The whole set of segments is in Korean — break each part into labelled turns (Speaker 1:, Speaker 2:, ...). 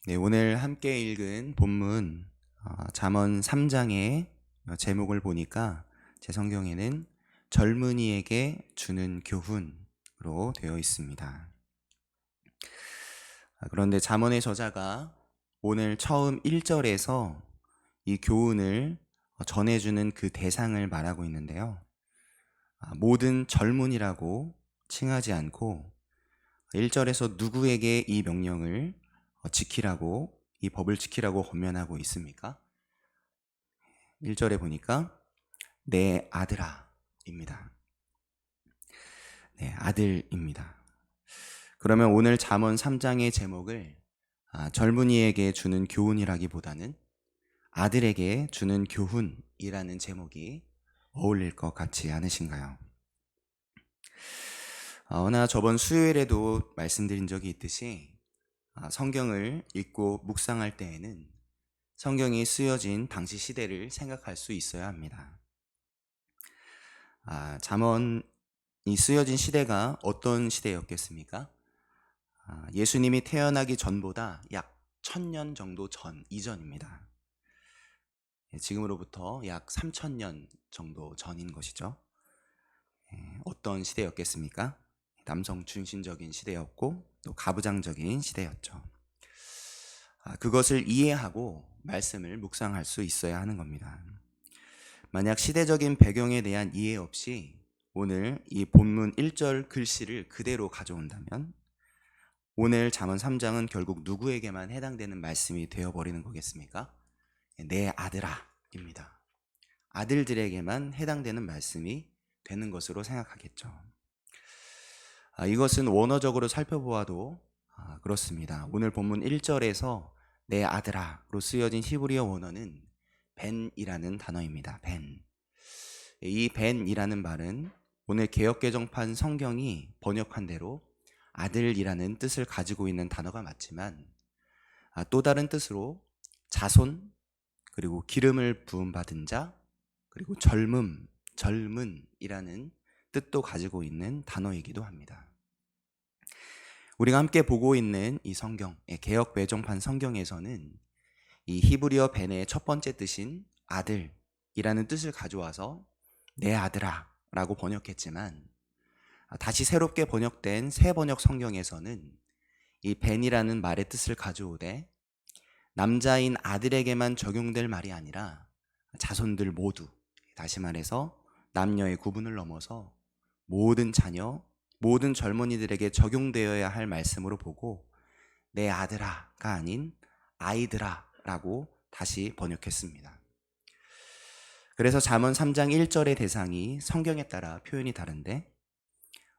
Speaker 1: 네, 오늘 함께 읽은 본문 잠언 3장의 제목을 보니까 제 성경에는 젊은이에게 주는 교훈으로 되어 있습니다. 그런데 잠언의 저자가 오늘 처음 1절에서 이 교훈을 전해주는 그 대상을 말하고 있는데요. 모든 젊은이라고 칭하지 않고 1절에서 누구에게 이 명령을 지키라고, 이 법을 지키라고 권면하고 있습니까? 1절에 보니까 내 아들아 입니다. 네, 아들입니다. 그러면 오늘 잠언 3장의 제목을 젊은이에게 주는 교훈이라기보다는 아들에게 주는 교훈이라는 제목이 어울릴 것 같지 않으신가요? 나 저번 수요일에도 말씀드린 적이 있듯이 성경을 읽고 묵상할 때에는 성경이 쓰여진 당시 시대를 생각할 수 있어야 합니다. 잠언이 쓰여진 시대가 어떤 시대였겠습니까? 예수님이 태어나기 전보다 약 1000년 정도 이전입니다. 지금으로부터 약 3000년 정도 전인 것이죠. 어떤 시대였겠습니까? 남성 중심적인 시대였고 또 가부장적인 시대였죠. 그것을 이해하고 말씀을 묵상할 수 있어야 하는 겁니다. 만약 시대적인 배경에 대한 이해 없이 오늘 이 본문 1절 글씨를 그대로 가져온다면 오늘 잠언 3장은 결국 누구에게만 해당되는 말씀이 되어버리는 거겠습니까? 내 아들아 입니다. 아들들에게만 해당되는 말씀이 되는 것으로 생각하겠죠. 이것은 원어적으로 살펴보아도 그렇습니다. 오늘 본문 1절에서 내 아들아로 쓰여진 히브리어 원어는 벤이라는 단어입니다. 벤. 이 벤이라는 말은 오늘 개역개정판 성경이 번역한 대로 아들이라는 뜻을 가지고 있는 단어가 맞지만 또 다른 뜻으로 자손, 그리고 기름을 부음받은 자, 그리고 젊은이라는 뜻도 가지고 있는 단어이기도 합니다. 우리가 함께 보고 있는 이 성경, 개역개정판 성경에서는 이 히브리어 벤의 첫 번째 뜻인 아들이라는 뜻을 가져와서 내 아들아 라고 번역했지만 다시 새롭게 번역된 새 번역 성경에서는 이 벤이라는 말의 뜻을 가져오되 남자인 아들에게만 적용될 말이 아니라 자손들 모두, 다시 말해서 남녀의 구분을 넘어서 모든 자녀, 모든 젊은이들에게 적용되어야 할 말씀으로 보고 내 아들아가 아닌 아이들아 라고 다시 번역했습니다. 그래서 잠언 3장 1절의 대상이 성경에 따라 표현이 다른데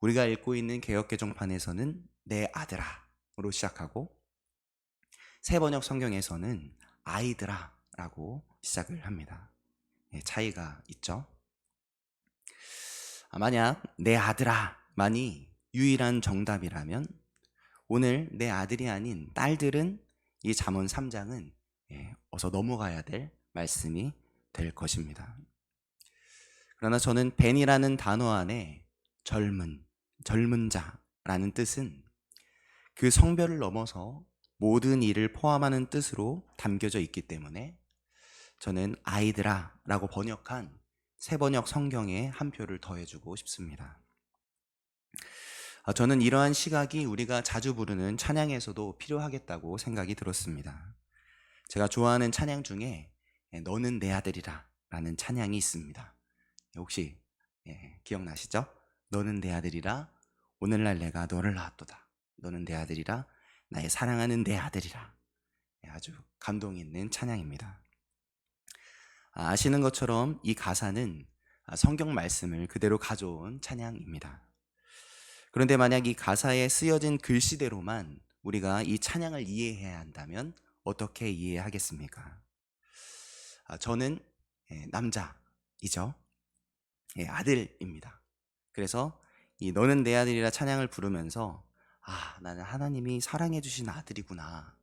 Speaker 1: 우리가 읽고 있는 개역개정판에서는 내 아들아로 시작하고 새 번역 성경에서는 아이들아 라고 시작을 합니다. 차이가 있죠. 만약 내 아들아만이 유일한 정답이라면 오늘 내 아들이 아닌 딸들은 이 잠언 3장은 어서 넘어가야 될 말씀이 될 것입니다. 그러나 저는 벤이라는 단어 안에 젊은 자라는 뜻은 그 성별을 넘어서 모든 일을 포함하는 뜻으로 담겨져 있기 때문에 저는 아이들아 라고 번역한 새 번역 성경에 한 표를 더해주고 싶습니다. 저는 이러한 시각이 우리가 자주 부르는 찬양에서도 필요하겠다고 생각이 들었습니다. 제가 좋아하는 찬양 중에 너는 내 아들이라 라는 찬양이 있습니다. 혹시 기억나시죠? 너는 내 아들이라 오늘날 내가 너를 낳았도다. 너는 내 아들이라 나의 사랑하는 내 아들이라. 아주 감동 있는 찬양입니다. 아시는 것처럼 이 가사는 성경 말씀을 그대로 가져온 찬양입니다. 그런데 만약 이 가사에 쓰여진 글씨대로만 우리가 이 찬양을 이해해야 한다면 어떻게 이해하겠습니까? 저는 남자이죠. 아들입니다. 그래서 이 너는 내 아들이라 찬양을 부르면서 나는 하나님이 사랑해 주신 아들이구나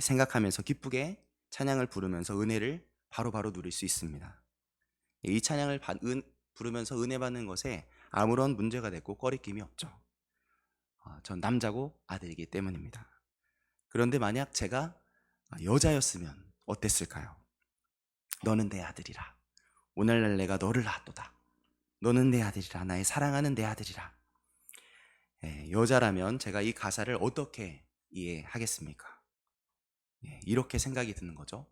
Speaker 1: 생각하면서 기쁘게 찬양을 부르면서 은혜를 바로바로 누릴 수 있습니다. 이 찬양을 부르면서 은혜 받는 것에 아무런 문제가 됐고 꺼리낌이 없죠. 전 남자고 아들이기 때문입니다. 그런데 만약 제가 여자였으면 어땠을까요? 너는 내 아들이라. 오늘날 내가 너를 낳았도다. 너는 내 아들이라. 나의 사랑하는 내 아들이라. 여자라면 제가 이 가사를 어떻게 이해하겠습니까? 이렇게 생각이 드는 거죠.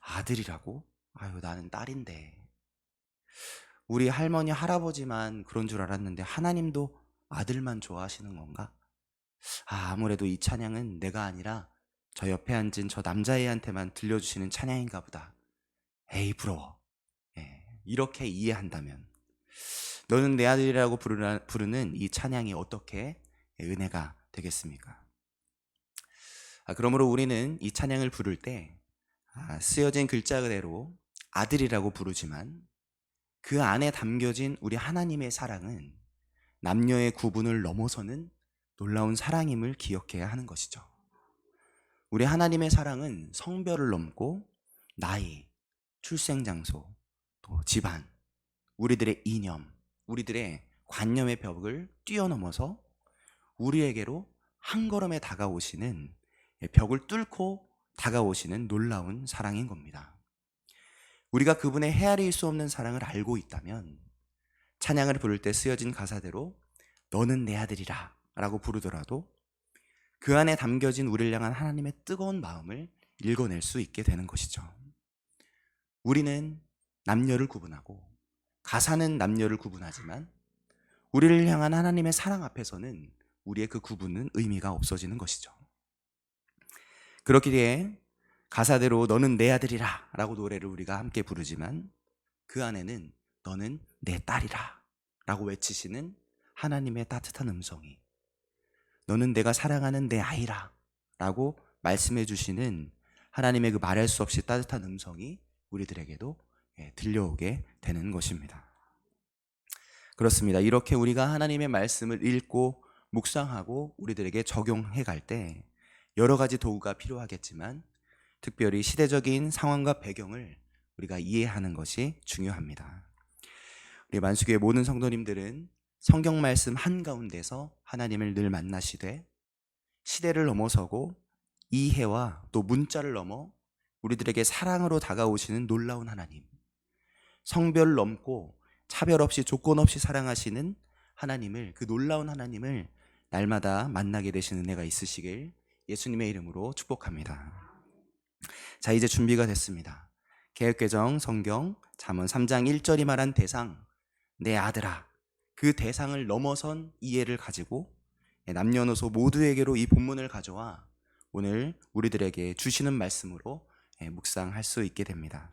Speaker 1: 아들이라고? 아유, 나는 딸인데. 우리 할머니, 할아버지만 그런 줄 알았는데 하나님도 아들만 좋아하시는 건가? 아무래도 이 찬양은 내가 아니라 저 옆에 앉은 저 남자애한테만 들려주시는 찬양인가 보다. 에이, 부러워. 이렇게 이해한다면 너는 내 아들이라고 부르는 이 찬양이 어떻게 은혜가 되겠습니까? 그러므로 우리는 이 찬양을 부를 때 쓰여진 글자 그대로 아들이라고 부르지만 그 안에 담겨진 우리 하나님의 사랑은 남녀의 구분을 넘어서는 놀라운 사랑임을 기억해야 하는 것이죠. 우리 하나님의 사랑은 성별을 넘고 나이, 출생장소, 또 집안, 우리들의 이념, 우리들의 관념의 벽을 뛰어넘어서 우리에게로 한 걸음에 다가오시는, 벽을 뚫고 다가오시는 놀라운 사랑인 겁니다. 우리가 그분의 헤아릴 수 없는 사랑을 알고 있다면 찬양을 부를 때 쓰여진 가사대로 너는 내 아들이라 라고 부르더라도 그 안에 담겨진 우리를 향한 하나님의 뜨거운 마음을 읽어낼 수 있게 되는 것이죠. 우리는 남녀를 구분하고 가사는 남녀를 구분하지만 우리를 향한 하나님의 사랑 앞에서는 우리의 그 구분은 의미가 없어지는 것이죠. 그렇기에 가사대로 너는 내 아들이라 라고 노래를 우리가 함께 부르지만 그 안에는 너는 내 딸이라 라고 외치시는 하나님의 따뜻한 음성이, 너는 내가 사랑하는 내 아이라 라고 말씀해 주시는 하나님의 그 말할 수 없이 따뜻한 음성이 우리들에게도 들려오게 되는 것입니다. 그렇습니다. 이렇게 우리가 하나님의 말씀을 읽고 묵상하고 우리들에게 적용해 갈 때 여러 가지 도구가 필요하겠지만 특별히 시대적인 상황과 배경을 우리가 이해하는 것이 중요합니다. 우리 만수교회 모든 성도님들은 성경 말씀 한가운데서 하나님을 늘 만나시되 시대를 넘어서고 이해와 또 문자를 넘어 우리들에게 사랑으로 다가오시는 놀라운 하나님, 성별을 넘고 차별 없이 조건 없이 사랑하시는 하나님을, 그 놀라운 하나님을 날마다 만나게 되시는 은혜가 있으시길 예수님의 이름으로 축복합니다. 자, 이제 준비가 됐습니다. 개역개정 성경 잠언 3장 1절이 말한 대상, 내 아들아, 그 대상을 넘어선 이해를 가지고 남녀노소 모두에게로 이 본문을 가져와 오늘 우리들에게 주시는 말씀으로 묵상할 수 있게 됩니다.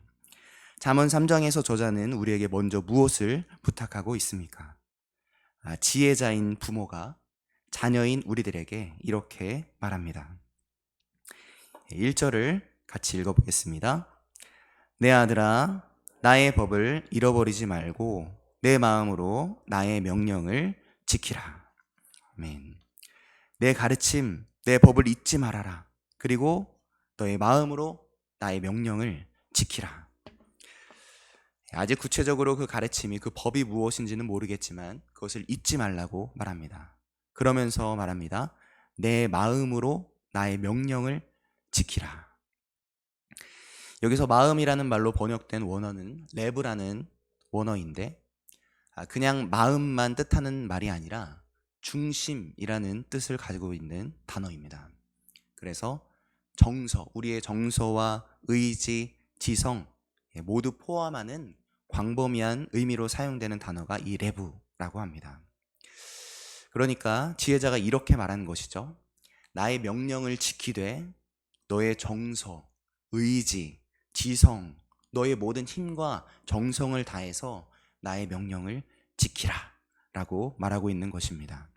Speaker 1: 잠언 3장에서 저자는 우리에게 먼저 무엇을 부탁하고 있습니까? 지혜자인 부모가 자녀인 우리들에게 이렇게 말합니다. 1절을 같이 읽어보겠습니다. 내 아들아, 나의 법을 잃어버리지 말고 내 마음으로 나의 명령을 지키라. 아멘. 내 가르침, 내 법을 잊지 말아라. 그리고 너의 마음으로 나의 명령을 지키라. 아직 구체적으로 그 가르침이, 그 법이 무엇인지는 모르겠지만 그것을 잊지 말라고 말합니다. 그러면서 말합니다. 내 마음으로 나의 명령을 지키라. 여기서 마음이라는 말로 번역된 원어는 레브라는 원어인데 그냥 마음만 뜻하는 말이 아니라 중심이라는 뜻을 가지고 있는 단어입니다. 그래서 정서, 우리의 정서와 의지, 지성 모두 포함하는 광범위한 의미로 사용되는 단어가 이 레브라고 합니다. 그러니까 지혜자가 이렇게 말하는 것이죠. 나의 명령을 지키되 너의 정서, 의지, 지성, 너의 모든 힘과 정성을 다해서 나의 명령을 지키라 라고 말하고 있는 것입니다.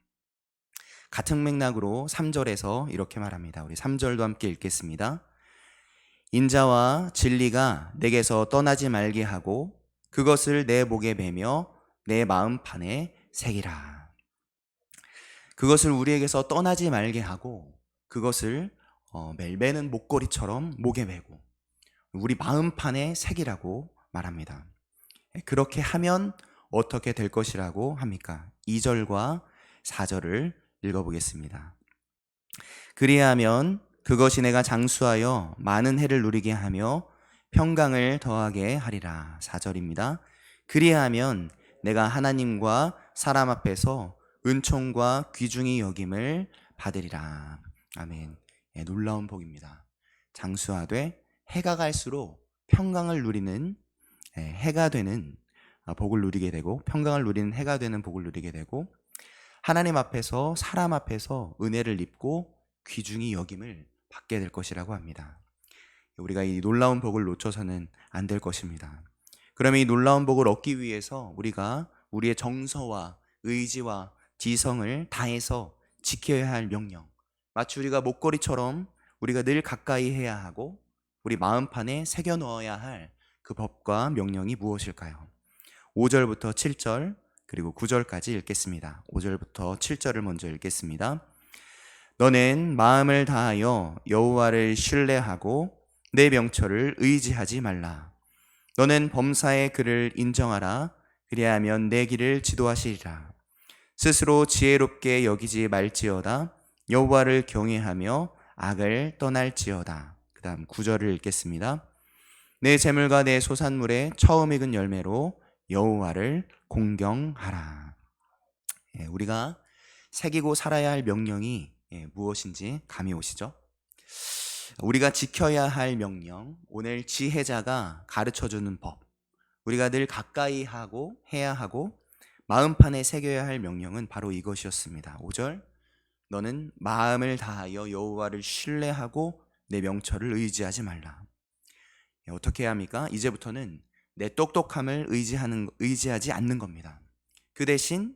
Speaker 1: 같은 맥락으로 3절에서 이렇게 말합니다. 우리 3절도 함께 읽겠습니다. 인자와 진리가 내게서 떠나지 말게 하고 그것을 내 목에 매며 내 마음판에 새기라. 그것을 우리에게서 떠나지 말게 하고 그것을 매일 매는 목걸이처럼 목에 매고 우리 마음판에 새기라고 말합니다. 그렇게 하면 어떻게 될 것이라고 합니까? 2절과 4절을 읽어보겠습니다. 그리하면 그것이 내가 장수하여 많은 해를 누리게 하며 평강을 더하게 하리라. 4절입니다. 그리하면 내가 하나님과 사람 앞에서 은총과 귀중히 여김을 받으리라. 아멘. 예, 놀라운 복입니다. 장수하되 해가 갈수록 평강을 누리는 해가 되는 복을 누리게 되고, 평강을 누리는 해가 되는 복을 누리게 되고, 하나님 앞에서 사람 앞에서 은혜를 입고 귀중히 여김을 받게 될 것이라고 합니다. 우리가 이 놀라운 복을 놓쳐서는 안 될 것입니다. 그러면 이 놀라운 복을 얻기 위해서 우리가 우리의 정서와 의지와 지성을 다해서 지켜야 할 명령, 마치 우리가 목걸이처럼 우리가 늘 가까이 해야 하고 우리 마음판에 새겨 넣어야 할 그 법과 명령이 무엇일까요? 5절부터 7절 그리고 9절까지 읽겠습니다. 5절부터 7절을 먼저 읽겠습니다. 너는 마음을 다하여 여호와를 신뢰하고 내 명철을 의지하지 말라. 너는 범사의 그를 인정하라. 그리하면 내 길을 지도하시리라. 스스로 지혜롭게 여기지 말지어다. 여호와를 경외하며 악을 떠날지어다. 그 다음 9절을 읽겠습니다. 내 재물과 내 소산물의 처음 익은 열매로 여호와를 공경하라. 우리가 새기고 살아야 할 명령이 무엇인지 감이 오시죠? 우리가 지켜야 할 명령, 오늘 지혜자가 가르쳐주는 법, 우리가 늘 가까이 하고 해야 하고 마음판에 새겨야 할 명령은 바로 이것이었습니다. 5절, 너는 마음을 다하여 여호와를 신뢰하고 내 명철을 의지하지 말라. 어떻게 해야 합니까? 이제부터는 내 똑똑함을 의지하지 않는 겁니다. 그 대신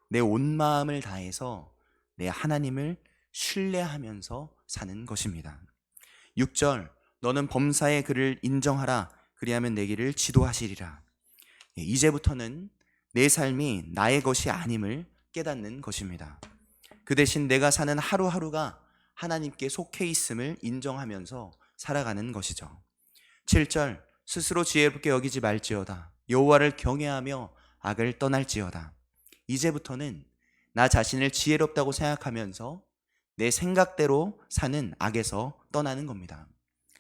Speaker 1: 내 온 마음을 다해서 내 하나님을 신뢰하면서 사는 것입니다. 6절, 너는 범사의 그를 인정하라. 그리하면 내 길을 지도하시리라. 이제부터는 내 삶이 나의 것이 아님을 깨닫는 것입니다. 그 대신 내가 사는 하루하루가 하나님께 속해 있음을 인정하면서 살아가는 것이죠. 7절, 스스로 지혜롭게 여기지 말지어다. 여호와를 경외하며 악을 떠날지어다. 이제부터는 나 자신을 지혜롭다고 생각하면서 내 생각대로 사는 악에서 떠나는 겁니다.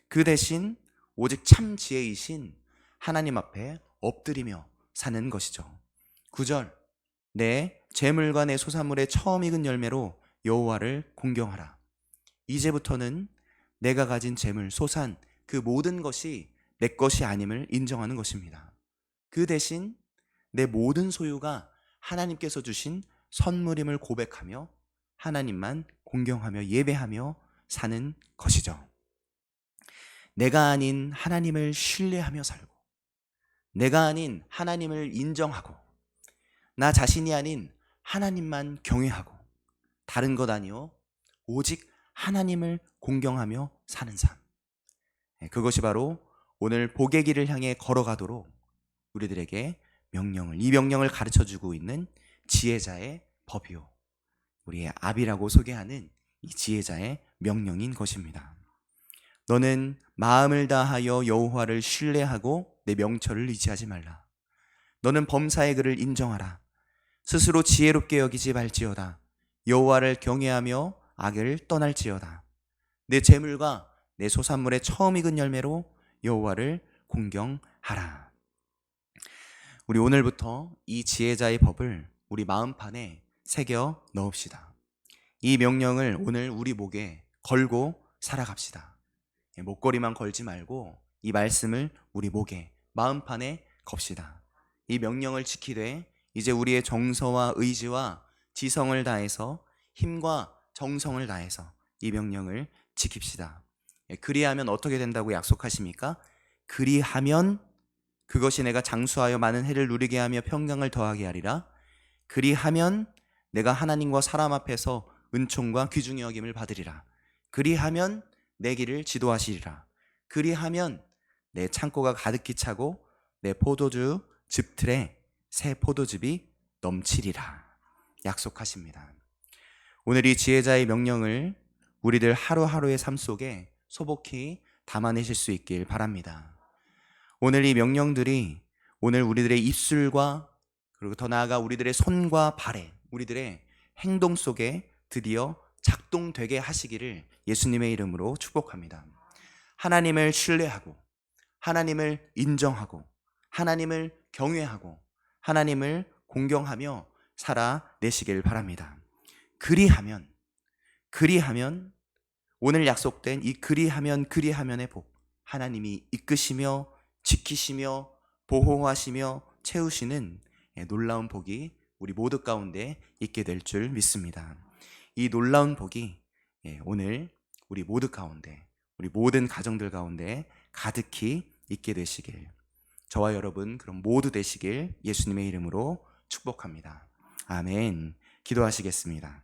Speaker 1: 그 대신 오직 참 지혜이신 하나님 앞에 엎드리며 사는 것이죠. 9절, 내 재물과 내 소산물의 처음 익은 열매로 여호와를 공경하라. 이제부터는 내가 가진 재물, 소산, 그 모든 것이 내 것이 아님을 인정하는 것입니다. 그 대신 내 모든 소유가 하나님께서 주신 선물임을 고백하며 하나님만 공경하며 예배하며 사는 것이죠. 내가 아닌 하나님을 신뢰하며 살고, 내가 아닌 하나님을 인정하고, 나 자신이 아닌 하나님만 경외하고, 다른 것 아니요 오직 하나님을 공경하며 사는 삶, 그것이 바로 오늘 복의 길을 향해 걸어가도록 우리들에게 이 명령을 가르쳐주고 있는 지혜자의 법이요, 우리의 압이라고 소개하는 이 지혜자의 명령인 것입니다. 너는 마음을 다하여 여호와를 신뢰하고 내 명철을 의지하지 말라. 너는 범사의 그를 인정하라. 스스로 지혜롭게 여기지 말지어다. 여호와를 경외하며 악을 떠날지어다. 내 재물과 내 소산물의 처음 익은 열매로 여호와를 공경하라. 우리 오늘부터 이 지혜자의 법을 우리 마음판에 새겨 넣읍시다. 이 명령을 오늘 우리 목에 걸고 살아갑시다. 목걸이만 걸지 말고 이 말씀을 우리 목에, 마음판에 겁시다. 이 명령을 지키되 이제 우리의 정서와 의지와 지성을 다해서, 힘과 정성을 다해서 이 명령을 지킵시다. 그리하면 어떻게 된다고 약속하십니까? 그리하면 그것이 내가 장수하여 많은 해를 누리게 하며 평강을 더하게 하리라. 그리하면 내가 하나님과 사람 앞에서 은총과 귀중히 여김을 받으리라. 그리하면 내 길을 지도하시리라. 그리하면 내 창고가 가득히 차고 내 포도주 즙틀에 새 포도즙이 넘치리라. 약속하십니다. 오늘 이 지혜자의 명령을 우리들 하루하루의 삶 속에 소복히 담아내실 수 있길 바랍니다. 오늘 이 명령들이 오늘 우리들의 입술과, 그리고 더 나아가 우리들의 손과 발에, 우리들의 행동 속에 드디어 작동되게 하시기를 예수님의 이름으로 축복합니다. 하나님을 신뢰하고 하나님을 인정하고 하나님을 경외하고 하나님을 공경하며 살아내시길 바랍니다. 그리하면 오늘 약속된 이 그리하면의 복, 하나님이 이끄시며 지키시며 보호하시며 채우시는 놀라운 복이 우리 모두 가운데 있게 될 줄 믿습니다. 이 놀라운 복이 오늘 우리 모두 가운데, 우리 모든 가정들 가운데 가득히 있게 되시길, 저와 여러분 그럼 모두 되시길 예수님의 이름으로 축복합니다. 아멘. 기도하시겠습니다.